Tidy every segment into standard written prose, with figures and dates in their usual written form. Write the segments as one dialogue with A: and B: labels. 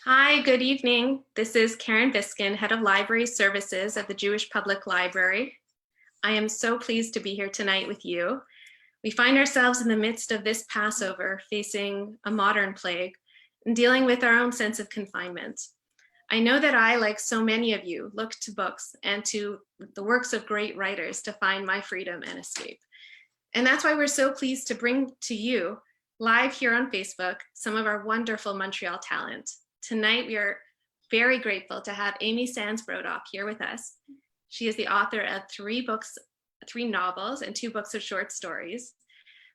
A: Hi, good evening. This is Karen Biskin, Head of Library Services at the Jewish Public Library. I am so pleased to be here tonight with you. We find ourselves in the midst of this Passover, facing a modern plague and dealing with our own sense of confinement. I know that I, like so many of you, look to books and to the works of great writers to find my freedom and escape. And that's why we're so pleased to bring to you, live here on Facebook, some of our wonderful Montreal talent. Tonight, we are very grateful to have Amy Sands Brodoff here with us. She is the author of three novels, and 2 books of short stories.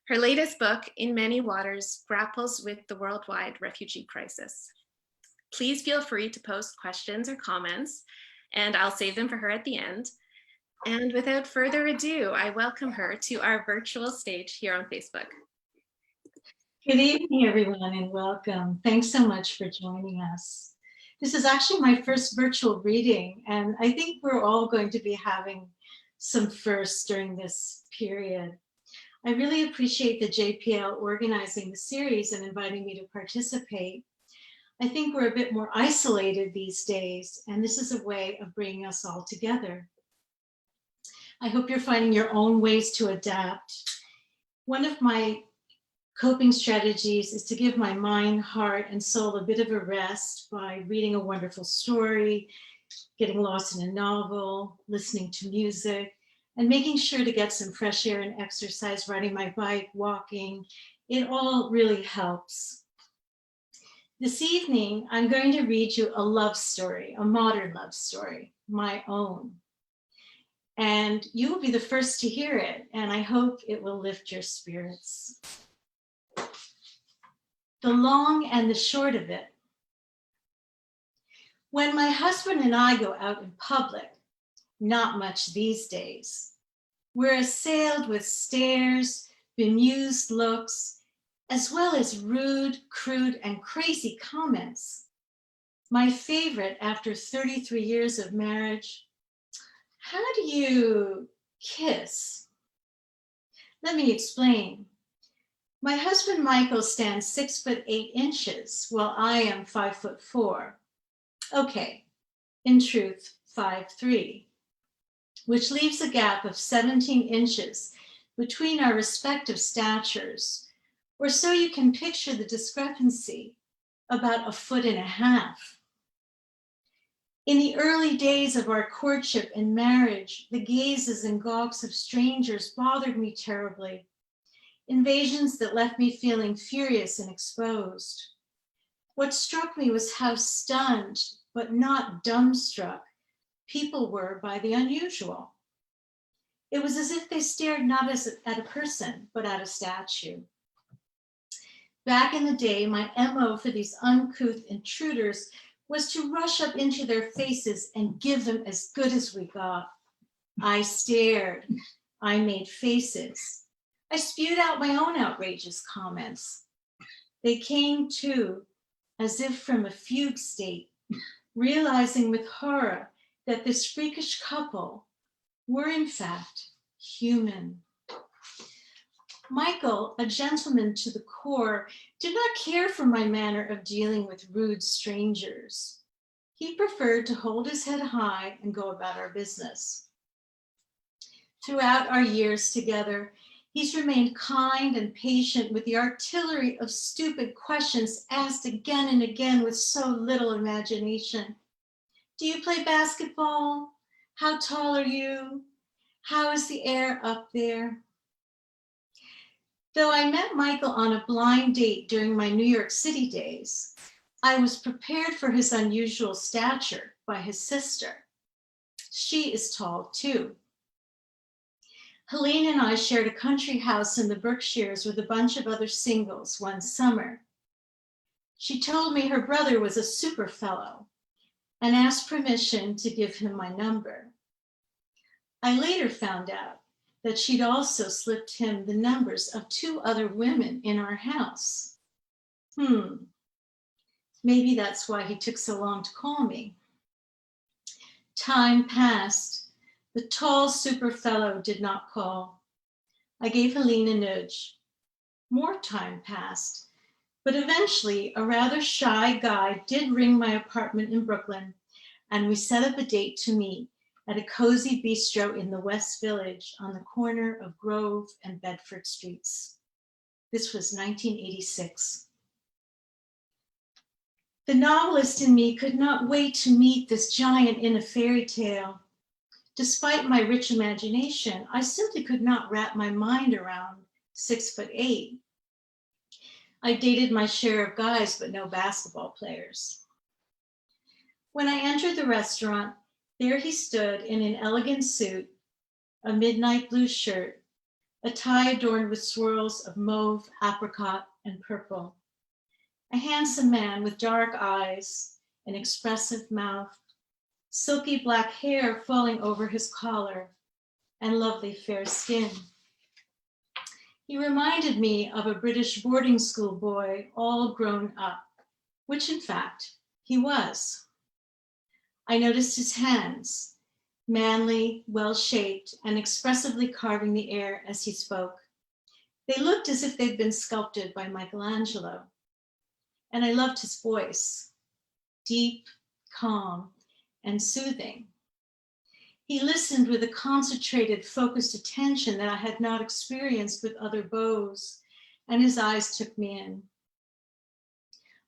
A: Her latest book, In Many Waters, grapples with the worldwide refugee crisis. Please feel free to post questions or comments, and I'll save them for her at the end. And without further ado, I welcome her to our virtual stage here on Facebook.
B: Good evening, everyone, and welcome. Thanks so much for joining us. This is actually my first virtual reading, and I think we're all going to be having some firsts during this period. I really appreciate the JPL organizing the series and inviting me to participate. I think we're a bit more isolated these days, and this is a way of bringing us all together. I hope you're finding your own ways to adapt. One of my coping strategies is to give my mind, heart, and soul a bit of a rest by reading a wonderful story, getting lost in a novel, listening to music, and making sure to get some fresh air and exercise, riding my bike, walking. It all really helps. This evening, I'm going to read you a love story, a modern love story, my own. And you will be the first to hear it, and I hope it will lift your spirits. The long and the short of it. When my husband and I go out in public, not much these days, we're assailed with stares, bemused looks, as well as rude, crude, and crazy comments. My favorite after 33 years of marriage, how do you kiss? Let me explain. My husband, Michael, stands 6'8" while I am 5'4". Okay, in truth, 5'3", which leaves a gap of 17 inches between our respective statures, or so you can picture the discrepancy, about 1.5 feet. In the early days of our courtship and marriage, the gazes and gawks of strangers bothered me terribly. Invasions that left me feeling furious and exposed. What struck me was how stunned, but not dumbstruck, people were by the unusual. It was as if they stared not at a person, but at a statue. Back in the day, my MO for these uncouth intruders was to rush up into their faces and give them as good as we got. I stared, I made faces. I spewed out my own outrageous comments. They came too, as if from a fugue state, realizing with horror that this freakish couple were in fact human. Michael, a gentleman to the core, did not care for my manner of dealing with rude strangers. He preferred to hold his head high and go about our business. Throughout our years together, he's remained kind and patient with the artillery of stupid questions asked again and again with so little imagination. Do you play basketball? How tall are you? How is the air up there? Though I met Michael on a blind date during my New York City days, I was prepared for his unusual stature by his sister. She is tall too. Helene and I shared a country house in the Berkshires with a bunch of other singles one summer. She told me her brother was a super fellow and asked permission to give him my number. I later found out that she'd also slipped him the numbers of 2 other women in our house. Maybe that's why he took so long to call me. Time passed. The tall super fellow did not call. I gave Helene a nudge. More time passed. But eventually, a rather shy guy did ring my apartment in Brooklyn, and we set up a date to meet at a cozy bistro in the West Village on the corner of Grove and Bedford Streets. This was 1986. The novelist in me could not wait to meet this giant in a fairy tale. Despite my rich imagination, I simply could not wrap my mind around 6'8". I dated my share of guys, but no basketball players. When I entered the restaurant, there he stood in an elegant suit, a midnight blue shirt, a tie adorned with swirls of mauve, apricot, and purple. A handsome man with dark eyes, an expressive mouth, silky black hair falling over his collar, and lovely fair skin. He reminded me of a British boarding school boy all grown up, which in fact he was. I noticed his hands, manly, well-shaped, and expressively carving the air as he spoke. They looked as if they'd been sculpted by Michelangelo. And I loved his voice, deep, calm, and soothing. He listened with a concentrated, focused attention that I had not experienced with other beaux, and his eyes took me in.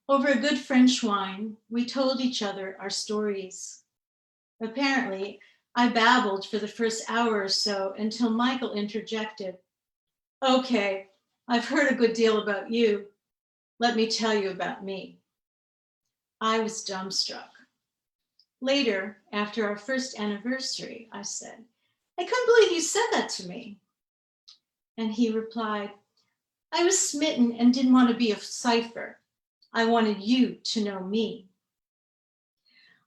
B: Over a good French wine, we told each other our stories. Apparently, I babbled for the first hour or so until Michael interjected. Okay, I've heard a good deal about you. Let me tell you about me. I was dumbstruck. Later, after our first anniversary, I said, I couldn't believe you said that to me. And he replied, I was smitten and didn't want to be a cipher. I wanted you to know me.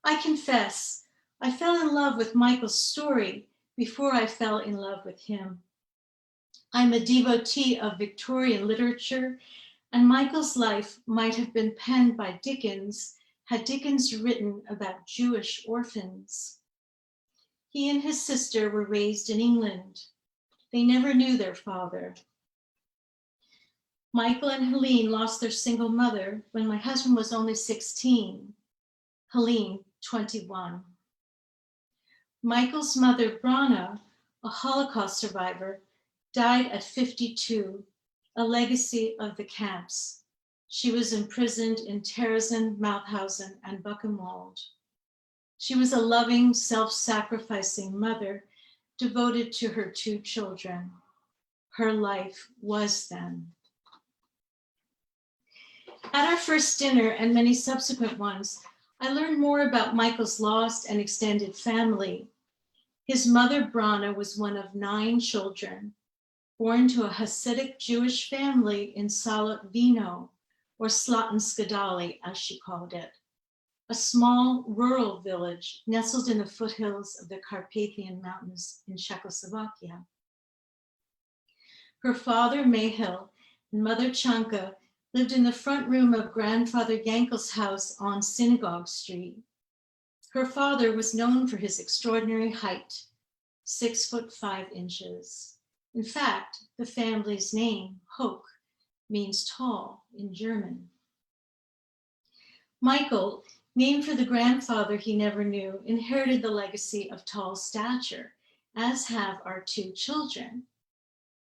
B: I confess, I fell in love with Michael's story before I fell in love with him. I'm a devotee of Victorian literature, and Michael's life might have been penned by Dickens had Dickens written about Jewish orphans. He and his sister were raised in England. They never knew their father. Michael and Helene lost their single mother when my husband was only 16, Helene 21. Michael's mother, Brana, a Holocaust survivor, died at 52, a legacy of the camps. She was imprisoned in Terezin, Mauthausen, and Buchenwald. She was a loving, self-sacrificing mother devoted to her two children. Her life was them. At our first dinner and many subsequent ones, I learned more about Michael's lost and extended family. His mother, Brana, was one of 9 children, born to a Hasidic Jewish family in Salatvino, or Slatinskadali, as she called it, a small rural village nestled in the foothills of the Carpathian Mountains in Czechoslovakia. Her father, Mehil, and mother, Chanka, lived in the front room of grandfather Yankel's house on Synagogue Street. Her father was known for his extraordinary height, 6'5". In fact, the family's name, Hoch, means tall in German. Michael, named for the grandfather he never knew, inherited the legacy of tall stature, as have our 2 children,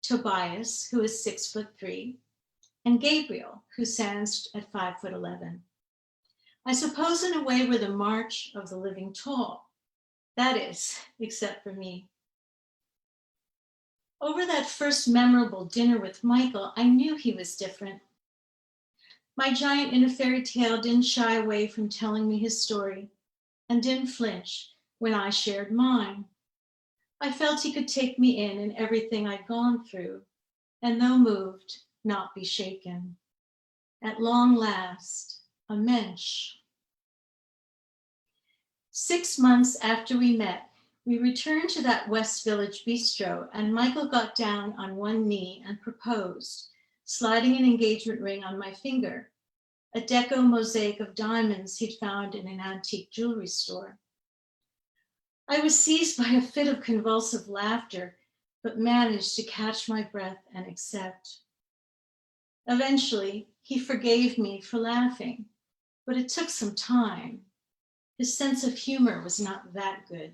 B: Tobias, who is 6'3", and Gabriel, who stands at 5'11". I suppose in a way we're the march of the living tall. That is, except for me. Over that first memorable dinner with Michael, I knew he was different. My giant in a fairy tale didn't shy away from telling me his story and didn't flinch when I shared mine. I felt he could take me in everything I'd gone through, and though moved, not be shaken. At long last, a mensch. 6 months after we met, we returned to that West Village bistro, and Michael got down on one knee and proposed, sliding an engagement ring on my finger, a deco mosaic of diamonds he'd found in an antique jewelry store. I was seized by a fit of convulsive laughter, but managed to catch my breath and accept. Eventually, He forgave me for laughing, but it took some time. His sense of humor was not that good.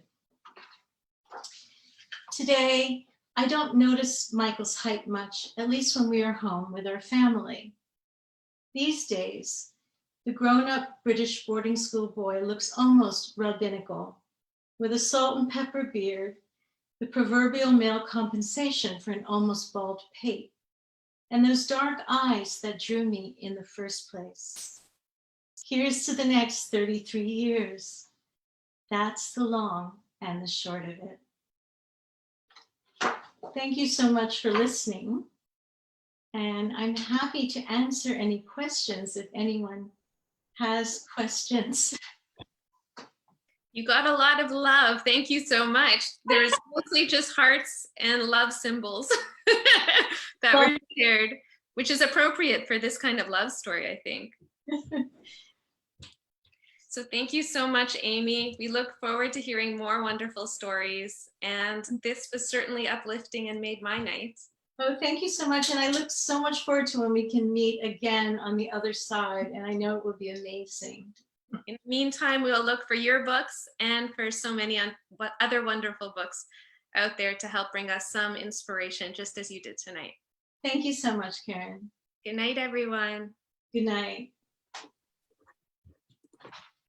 B: Today, I don't notice Michael's height much, at least when we are home with our family. These days, the grown-up British boarding school boy looks almost rabbinical, with a salt and pepper beard, the proverbial male compensation for an almost bald pate, and those dark eyes that drew me in the first place. Here's to the next 33 years. That's the long and the short of it. Thank you so much for listening. And I'm happy to answer any questions if anyone has questions.
A: You got a lot of love. Thank you so much. There was mostly just hearts and love symbols that were shared, which is appropriate for this kind of love story, I think. So thank you so much, Amy. We look forward to hearing more wonderful stories. And this was certainly uplifting and made my night.
B: Oh, thank you so much. And I look so much forward to when we can meet again on the other side. And I know it will be amazing.
A: In the meantime, we'll look for your books and for so many other wonderful books out there to help bring us some inspiration, just as you did tonight.
B: Thank you so much, Karen.
A: Good night, everyone.
B: Good night.